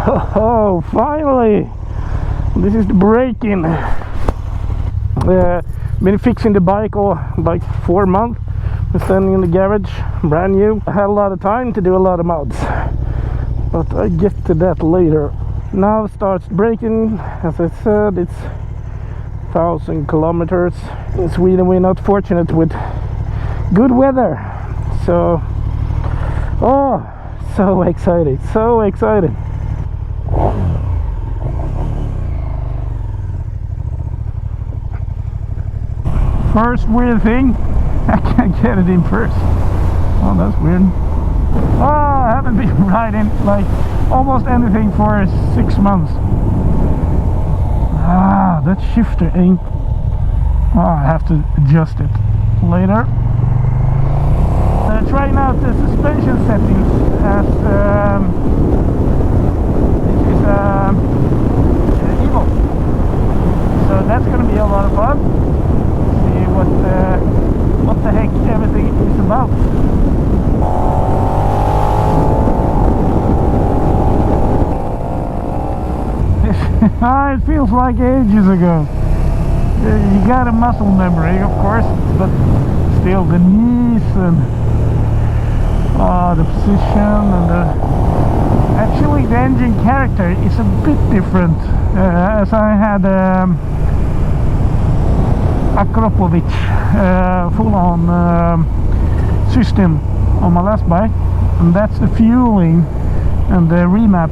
Oh, finally! This is the break-in. Been fixing the bike like 4 months. Been standing in the garage, brand new. I had a lot of time to do a lot of mods, but I get to that later. Now starts braking. As I said, it's 1,000 kilometers. In Sweden we're not fortunate with good weather, so so excited, so excited. First weird thing, I can't get it in first. Oh, that's weird. Oh, I haven't been riding like almost anything for 6 months. Ah, that shifter ain't... Oh, I have to adjust it later. Trying out the suspension settings as this is EVO. So that's going to be a lot of fun. See what the heck everything is about. It feels like ages ago. You got a muscle memory, of course, but still the knees and the position and actually the engine character is a bit different. As I had Akropovic full-on system on my last bike, and that's the fueling and the remap.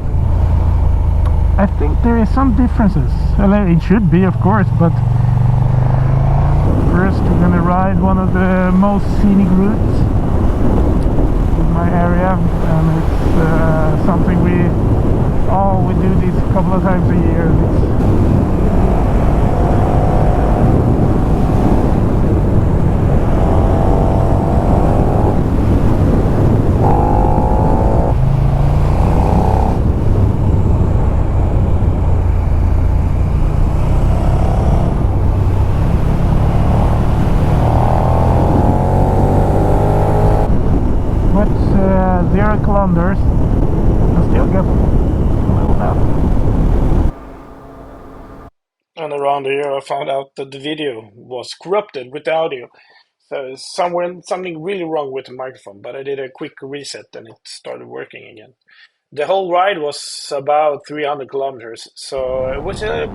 I think there is some differences. Well, it should be, of course, but first we're gonna ride one of the most scenic routes in my area, and it's something we do this a couple of times a year. But 0 kilometers, I still get a little bit. And around here I found out that the video was corrupted with the audio. So something really wrong with the microphone, but I did a quick reset and it started working again. The whole ride was about 300 kilometers, so it was a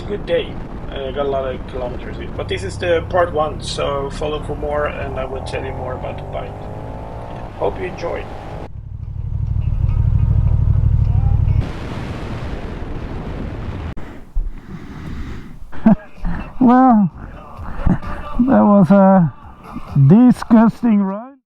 good day. I got a lot of kilometers in. But this is the part 1, so follow for more and I will tell you more about the bike. Hope you enjoyed. Well, that was a disgusting ride.